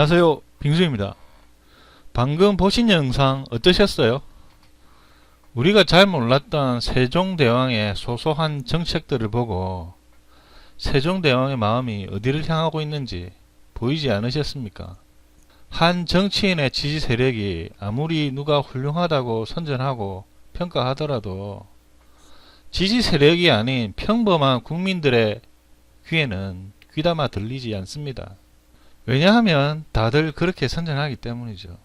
안녕하세요, 빙수입니다. 방금 보신 영상 어떠셨어요? 우리가 잘 몰랐던 세종대왕의 소소한 정책들을 보고 세종대왕의 마음이 어디를 향하고 있는지 보이지 않으셨습니까? 한 정치인의 지지 세력이 아무리 누가 훌륭하다고 선전하고 평가하더라도 지지 세력이 아닌 평범한 국민들의 귀에는 귀담아 들리지 않습니다. 왜냐하면 다들 그렇게 선전하기 때문이죠.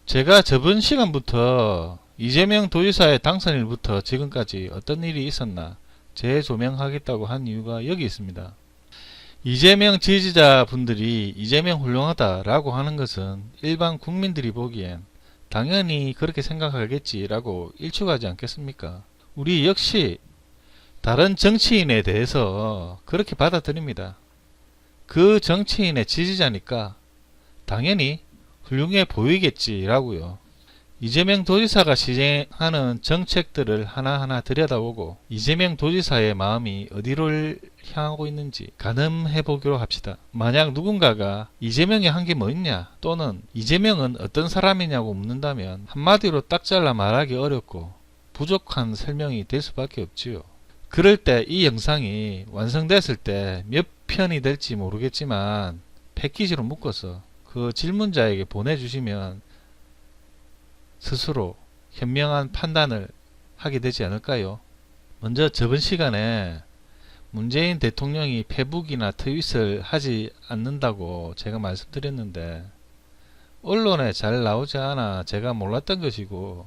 제가 저번 시간부터 이재명 도지사의 당선일부터 지금까지 어떤 일이 있었나 재조명하겠다고 한 이유가 여기 있습니다. 이재명 지지자분들이 이재명 훌륭하다 라고 하는 것은 일반 국민들이 보기엔 당연히 그렇게 생각하겠지 라고 일축하지 않겠습니까? 우리 역시 다른 정치인에 대해서 그렇게 받아들입니다. 그 정치인의 지지자니까 당연히 훌륭해 보이겠지라고요. 이재명 도지사가 시행하는 정책들을 하나하나 들여다보고 이재명 도지사의 마음이 어디를 향하고 있는지 가늠해 보기로 합시다. 만약 누군가가 이재명이 한 게 뭐 있냐 또는 이재명은 어떤 사람이냐고 묻는다면 한마디로 딱 잘라 말하기 어렵고 부족한 설명이 될 수밖에 없지요. 그럴 때 이 영상이 완성됐을 때 몇 편이 될지 모르겠지만 패키지로 묶어서 그 질문자에게 보내주시면 스스로 현명한 판단을 하게 되지 않을까요? 먼저 저번 시간에 문재인 대통령이 페북이나 트윗을 하지 않는다고 제가 말씀드렸는데 언론에 잘 나오지 않아 제가 몰랐던 것이고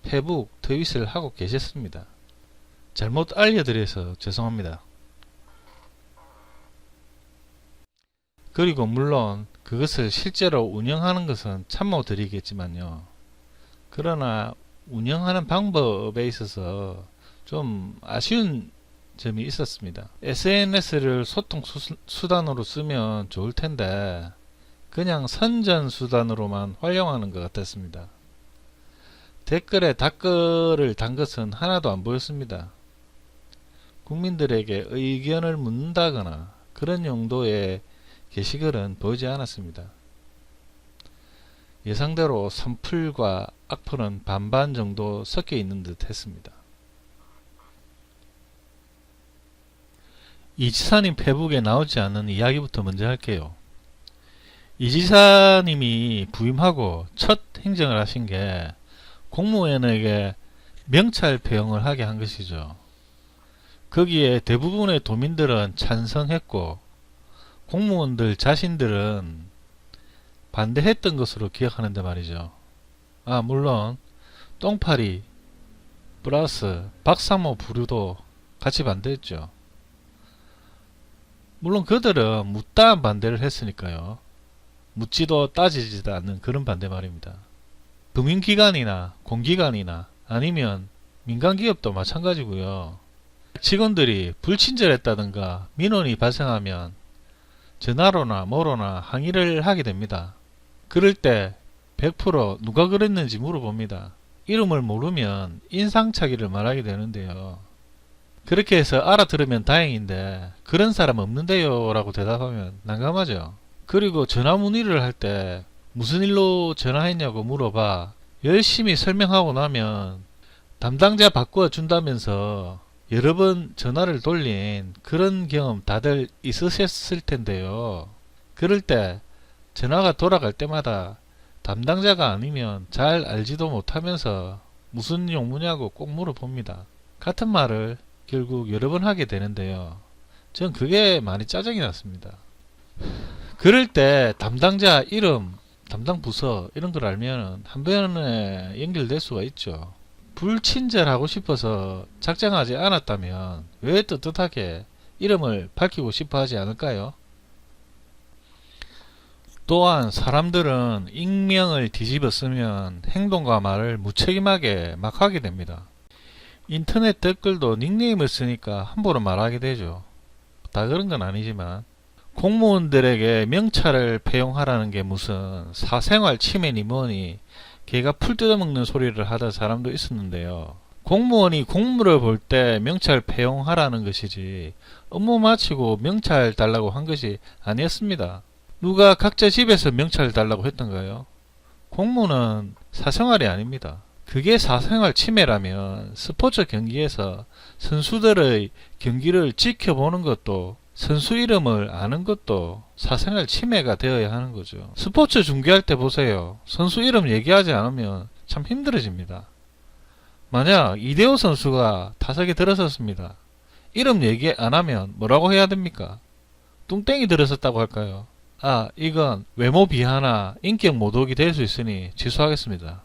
페북, 트윗을 하고 계셨습니다. 잘못 알려드려서 죄송합니다. 그리고 물론 그것을 실제로 운영하는 것은 참모드리겠지만요. 그러나 운영하는 방법에 있어서 좀 아쉬운 점이 있었습니다. SNS를 소통 수단으로 쓰면 좋을 텐데 그냥 선전 수단으로만 활용하는 것 같았습니다. 댓글에 댓글을 단 것은 하나도 안 보였습니다. 국민들에게 의견을 묻는다거나 그런 용도의 게시글은 보이지 않았습니다. 예상대로 선풀과 악플은 반반 정도 섞여 있는 듯 했습니다. 이 지사님 페북에 나오지 않는 이야기부터 먼저 할게요. 이 지사님이 부임하고 첫 행정을 하신 게 공무원에게 명찰 배용을 하게 한 것이죠. 거기에 대부분의 도민들은 찬성했고 공무원들 자신들은 반대했던 것으로 기억하는데 말이죠. 물론 똥파리 플러스 박사모 부류도 같이 반대했죠. 물론 그들은 묻다 반대를 했으니까요. 묻지도 따지지도 않는 그런 반대 말입니다. 금융기관이나 공기관이나 아니면 민간기업도 마찬가지고요. 직원들이 불친절했다든가 민원이 발생하면 전화로나 뭐로나 항의를 하게 됩니다. 그럴 때 100% 누가 그랬는지 물어봅니다. 이름을 모르면 인상착의를 말하게 되는데요. 그렇게 해서 알아들으면 다행인데 그런 사람 없는데요 라고 대답하면 난감하죠. 그리고 전화 문의를 할 때 무슨 일로 전화했냐고 물어봐 열심히 설명하고 나면 담당자 바꿔준다면서 여러 번 전화를 돌린 그런 경험 다들 있으셨을 텐데요. 그럴 때 전화가 돌아갈 때마다 담당자가 아니면 잘 알지도 못하면서 무슨 용무냐고 꼭 물어봅니다. 같은 말을 결국 여러 번 하게 되는데요. 전 그게 많이 짜증이 났습니다. 그럴 때 담당자 이름, 담당 부서 이런 걸 알면 한 번에 연결될 수가 있죠. 불친절하고 싶어서 작정하지 않았다면 왜 떳떳하게 이름을 밝히고 싶어 하지 않을까요? 또한 사람들은 익명을 뒤집어 쓰면 행동과 말을 무책임하게 막 하게 됩니다. 인터넷 댓글도 닉네임을 쓰니까 함부로 말하게 되죠. 다 그런 건 아니지만 공무원들에게 명찰을 배용하라는 게 무슨 사생활 침해니 뭐니 걔가 풀 뜯어먹는 소리를 하던 사람도 있었는데요. 공무원이 공무를 볼 때 명찰 배용하라는 것이지 업무 마치고 명찰 달라고 한 것이 아니었습니다. 누가 각자 집에서 명찰 달라고 했던가요? 공무는 사생활이 아닙니다. 그게 사생활 침해라면 스포츠 경기에서 선수들의 경기를 지켜보는 것도 선수 이름을 아는 것도 사생활 침해가 되어야 하는 거죠. 스포츠 중계할 때 보세요. 선수 이름 얘기하지 않으면 참 힘들어집니다. 만약 이대호 선수가 타석에 들어섰습니다. 이름 얘기 안 하면 뭐라고 해야 됩니까? 뚱땡이 들어섰다고 할까요? 이건 외모 비하나 인격 모독이 될 수 있으니 취소하겠습니다.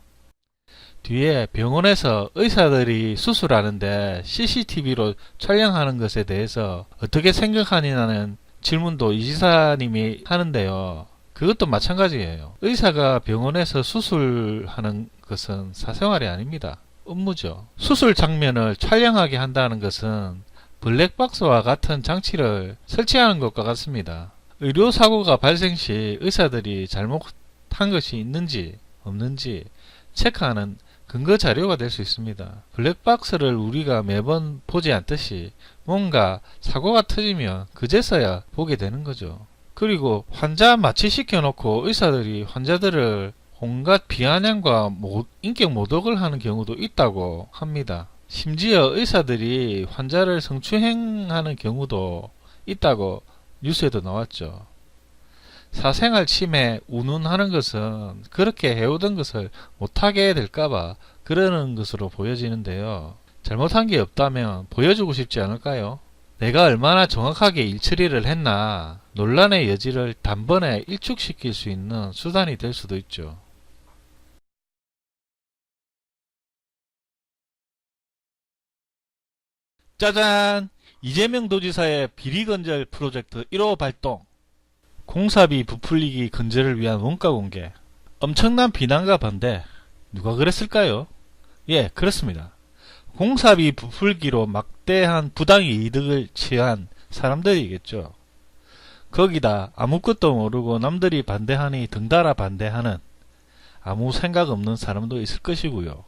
뒤에 병원에서 의사들이 수술하는데 CCTV로 촬영하는 것에 대해서 어떻게 생각하느냐는 질문도 이 지사님이 하는데요. 그것도 마찬가지예요. 의사가 병원에서 수술하는 것은 사생활이 아닙니다. 업무죠. 수술 장면을 촬영하게 한다는 것은 블랙박스와 같은 장치를 설치하는 것과 같습니다. 의료사고가 발생 시 의사들이 잘못한 것이 있는지 없는지 체크하는 근거 자료가 될 수 있습니다. 블랙박스를 우리가 매번 보지 않듯이 뭔가 사고가 터지면 그제서야 보게 되는 거죠. 그리고 환자 마취시켜 놓고 의사들이 환자들을 온갖 비아냥과 인격 모독을 하는 경우도 있다고 합니다. 심지어 의사들이 환자를 성추행하는 경우도 있다고 뉴스에도 나왔죠. 사생활 침해 운운하는 것은 그렇게 해오던 것을 못하게 될까봐 그러는 것으로 보여지는데요. 잘못한 게 없다면 보여주고 싶지 않을까요? 내가 얼마나 정확하게 일처리를 했나 논란의 여지를 단번에 일축시킬 수 있는 수단이 될 수도 있죠. 짜잔! 이재명 도지사의 비리건절 프로젝트 1호 발동. 공사비 부풀리기 근절을 위한 원가 공개. 엄청난 비난과 반대. 누가 그랬을까요? 예, 그렇습니다. 공사비 부풀기로 막대한 부당이득을 취한 사람들이겠죠. 거기다 아무것도 모르고 남들이 반대하니 등달아 반대하는 아무 생각 없는 사람도 있을 것이고요.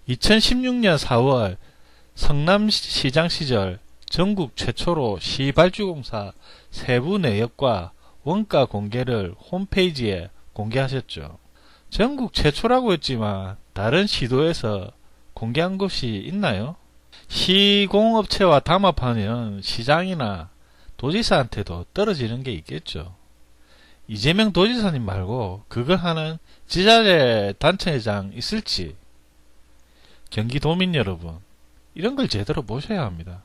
2016년 4월 성남시장 시절 전국 최초로 시발주공사 세부 내역과 원가 공개를 홈페이지에 공개하셨죠. 전국 최초라고 했지만 다른 시도에서 공개한 곳이 있나요? 시공업체와 담합하면 시장이나 도지사한테도 떨어지는 게 있겠죠. 이재명 도지사님 말고 그걸 하는 지자체 단체장 있을지. 경기도민 여러분, 이런 걸 제대로 보셔야 합니다.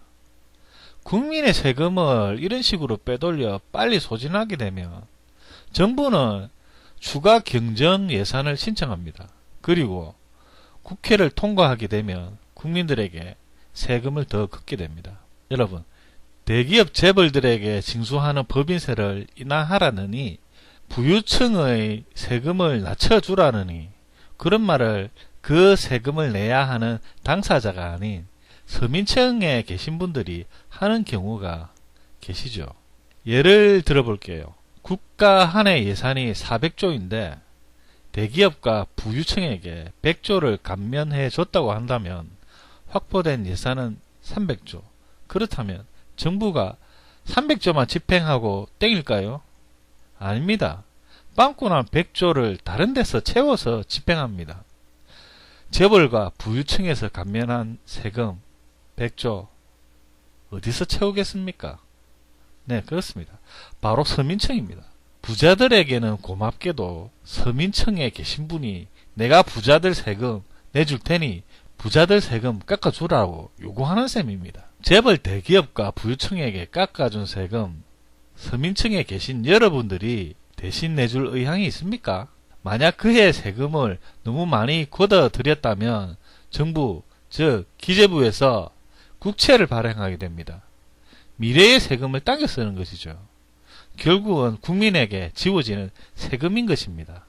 국민의 세금을 이런 식으로 빼돌려 빨리 소진하게 되면 정부는 추가 경정 예산을 신청합니다. 그리고 국회를 통과하게 되면 국민들에게 세금을 더 걷게 됩니다. 여러분, 대기업 재벌들에게 징수하는 법인세를 인하하라느니 부유층의 세금을 낮춰주라느니 그런 말을 그 세금을 내야 하는 당사자가 아닌 서민층에 계신 분들이 하는 경우가 계시죠. 예를 들어볼게요. 국가 한 해 예산이 400조인데 대기업과 부유층에게 100조를 감면해 줬다고 한다면 확보된 예산은 300조. 그렇다면 정부가 300조만 집행하고 땡일까요? 아닙니다. 빵꾸난 100조를 다른 데서 채워서 집행합니다. 재벌과 부유층에서 감면한 세금 100조 어디서 채우겠습니까? 네, 그렇습니다. 바로 서민층입니다. 부자들에게는 고맙게도 서민층에 계신 분이 내가 부자들 세금 내줄 테니 부자들 세금 깎아주라고 요구하는 셈입니다. 재벌 대기업과 부유층에게 깎아준 세금 서민층에 계신 여러분들이 대신 내줄 의향이 있습니까? 만약 그해 세금을 너무 많이 걷어들였다면 정부, 즉 기재부에서 국채를 발행하게 됩니다. 미래의 세금을 당겨 쓰는 것이죠. 결국은 국민에게 지워지는 세금인 것입니다.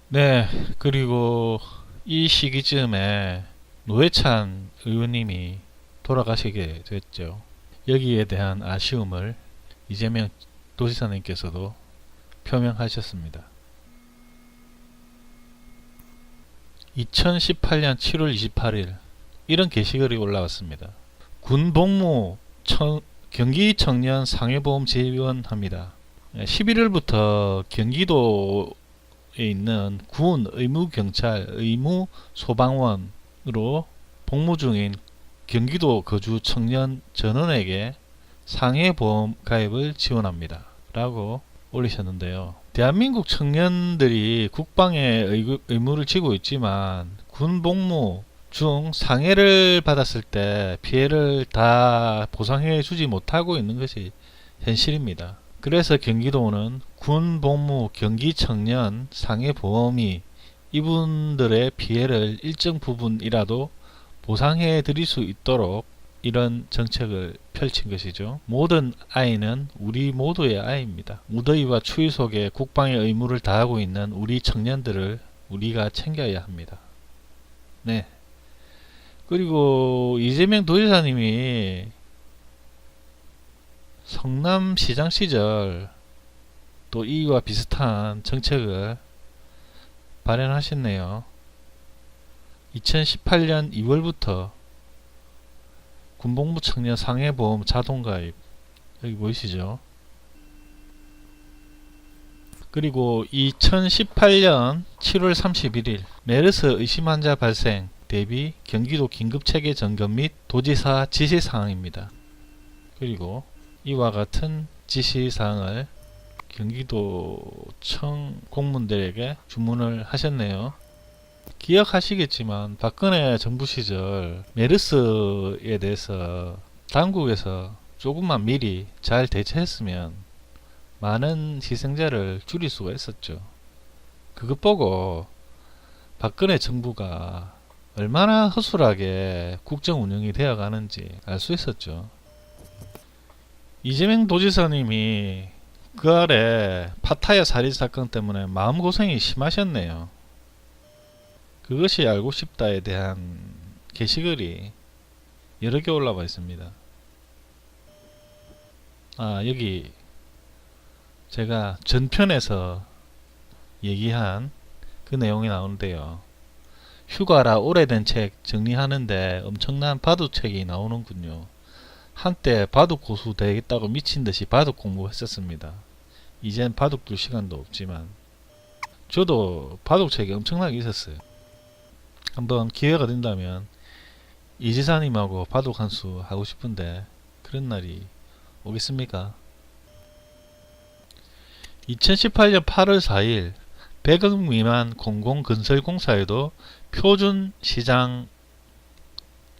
네, 그리고 이 시기쯤에 노회찬 의원님이 돌아가시게 됐죠. 여기에 대한 아쉬움을 이재명 도지사님께서도 표명하셨습니다. 2018년 7월 28일 이런 게시글이 올라왔습니다. 군 복무 경기 청년 상해보험 지원합니다. 11월부터 경기도에 있는 군, 의무경찰, 의무소방원으로 복무 중인 경기도 거주 청년 전원에게 상해보험 가입을 지원합니다. 라고 올리셨는데요. 대한민국 청년들이 국방의 의무를 지고 있지만 군 복무 중 상해를 받았을 때 피해를 다 보상해 주지 못하고 있는 것이 현실입니다. 그래서 경기도는 군 복무 경기 청년 상해보험이 이분들의 피해를 일정 부분이라도 보상해 드릴 수 있도록 이런 정책을 펼친 것이죠. 모든 아이는 우리 모두의 아이입니다. 무더위와 추위 속에 국방의 의무를 다하고 있는 우리 청년들을 우리가 챙겨야 합니다. 네, 그리고 이재명 도지사님이 성남시장 시절 또 이와 비슷한 정책을 발행하셨네요. 2018년 2월부터 군복무 청년 상해보험 자동가입, 여기 보이시죠? 그리고 2018년 7월 31일 메르스 의심 환자 발생 대비 경기도 긴급체계 점검 및 도지사 지시사항입니다. 그리고 이와 같은 지시사항을 경기도청 공무원들에게 주문을 하셨네요. 기억하시겠지만 박근혜 정부 시절 메르스에 대해서 당국에서 조금만 미리 잘 대처했으면 많은 희생자를 줄일 수가 있었죠. 그것 보고 박근혜 정부가 얼마나 허술하게 국정 운영이 되어 가는지 알 수 있었죠. 이재명 도지사님이 그 아래 파타야 살인 사건 때문에 마음고생이 심하셨네요. 그것이 알고 싶다에 대한 게시글이 여러 개 올라와 있습니다. 여기 제가 전편에서 얘기한 그 내용이 나오는데요. 휴가라 오래된 책 정리하는데 엄청난 바둑책이 나오는군요. 한때 바둑 고수 되겠다고 미친듯이 바둑 공부했었습니다. 이젠 바둑 둘 시간도 없지만 저도 바둑책이 엄청나게 있었어요. 한번 기회가 된다면 이 지사님하고 바둑 한 수 하고 싶은데 그런 날이 오겠습니까? 2018년 8월 4일 100억 미만 공공건설공사에도 표준 시장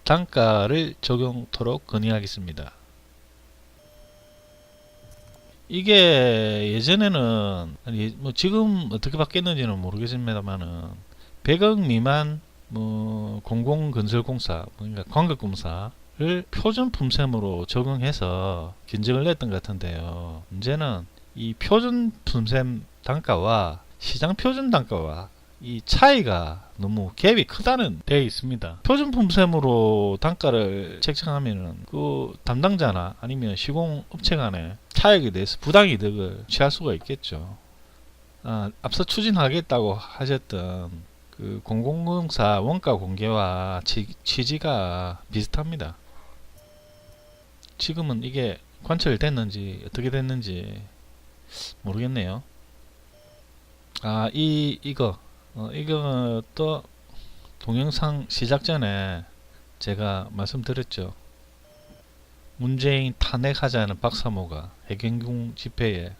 단가를 적용토록 건의하겠습니다. 이게 예전에는 지금 어떻게 바뀌었는지는 모르겠습니다만은 100억 미만 공공건설공사 그러니까 광역공사를 표준 품셈으로 적용해서 견적을 냈던 것 같은데요. 문제는 이 표준 품셈 단가와 시장 표준 단가와 이 차이가 너무 갭이 크다는 데 있습니다. 표준 품셈으로 단가를 책정하면은 그 담당자나 아니면 시공업체 간의 차익에 대해서 부당이득을 취할 수가 있겠죠. 앞서 추진하겠다고 하셨던 그 공공공사 원가 공개와 취지가 비슷합니다. 지금은 이게 관철됐는지 어떻게 됐는지 모르겠네요. 이거 또 동영상 시작 전에 제가 말씀드렸죠. 문재인 탄핵하자는 박사모가 해경궁 집회에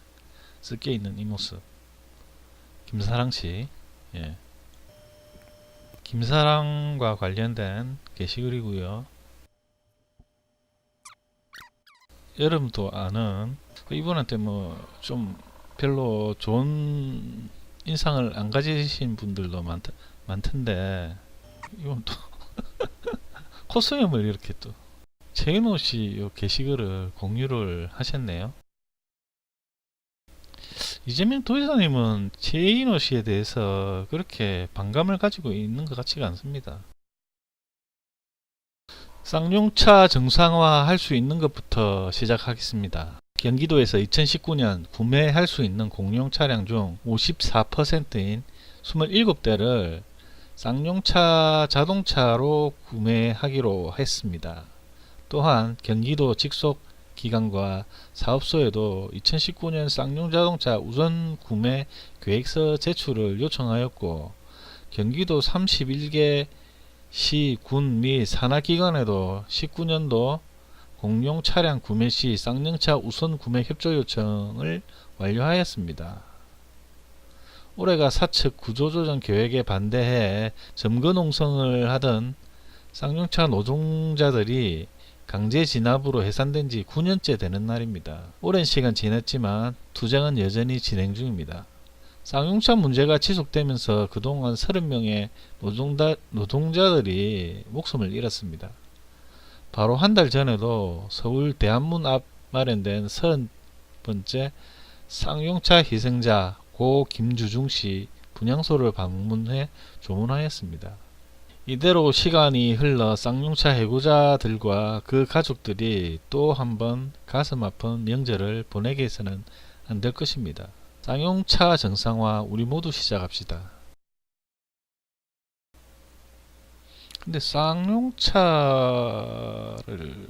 쓰여 있는 이 모습. 김사랑씨, 김사랑과 관련된 게시글이고요. 여러분도 아는 이분한테 좀 별로 좋은 인상을 안 가지신 분들도 많던데 이건 또 코스염을 이렇게 또 최인호씨 게시글을 공유를 하셨네요. 이재명 도지사님은 최인호씨에 대해서 그렇게 반감을 가지고 있는 것 같지가 않습니다. 쌍용차 정상화 할 수 있는 것부터 시작하겠습니다. 경기도에서 2019년 구매할 수 있는 공용 차량 중 54%인 27대를 쌍용차 자동차로 구매하기로 했습니다. 또한 경기도 직속 기관과 사업소에도 2019년 쌍용 자동차 우선 구매 계획서 제출을 요청하였고 경기도 31개 시, 군 및 산하기관에도 19년도 공용 차량 구매 시 쌍용차 우선 구매 협조 요청을 완료하였습니다. 올해가 사측 구조조정 계획에 반대해 점거 농성을 하던 쌍용차 노동자들이 강제 진압으로 해산된 지 9년째 되는 날입니다. 오랜 시간 지났지만 투쟁은 여전히 진행 중입니다. 쌍용차 문제가 지속되면서 그동안 30명의 노동자들이 목숨을 잃었습니다. 바로 한 달 전에도 서울 대한문 앞 마련된 30번째 쌍용차 희생자 고 김주중씨 분향소를 방문해 조문하였습니다. 이대로 시간이 흘러 쌍용차 해고자들과 그 가족들이 또 한번 가슴 아픈 명절을 보내게 해서는 안 될 것입니다. 쌍용차 정상화 우리 모두 시작합시다. 근데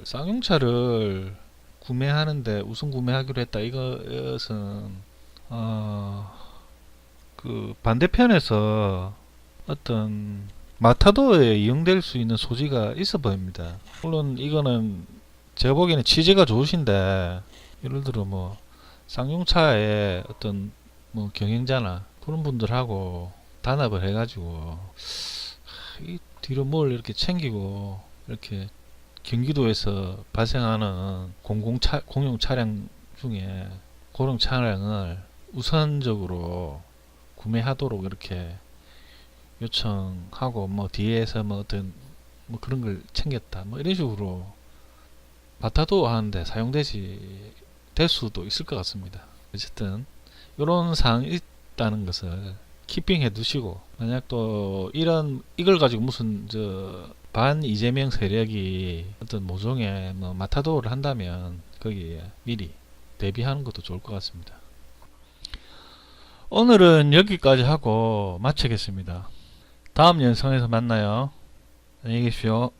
쌍용차를 구매하는데 우선 구매하기로 했다. 이것은 그 반대편에서 어떤 마타도에 이용될 수 있는 소지가 있어 보입니다. 물론 이거는 제가 보기에는 취지가 좋으신데, 예를 들어 뭐 쌍용차의 어떤 뭐 경영자나 그런 분들하고 단합을 해가지고 이 뒤로 뭘 이렇게 챙기고, 이렇게 경기도에서 발생하는 공용 차량 중에 그런 차량을 우선적으로 구매하도록 이렇게 요청하고, 뭐 뒤에서 뭐 어떤 뭐 그런 걸 챙겼다 뭐 이런 식으로 마타도 하는데 사용되지 될 수도 있을 것 같습니다. 어쨌든 이런 사항이 있다는 것을 키핑해 두시고, 만약 또 이걸 가지고 무슨 반 이재명 세력이 어떤 모종의 뭐 마타도를 한다면 거기에 미리 대비하는 것도 좋을 것 같습니다. 오늘은 여기까지 하고 마치겠습니다. 다음 영상에서 만나요. 안녕히 계십시오.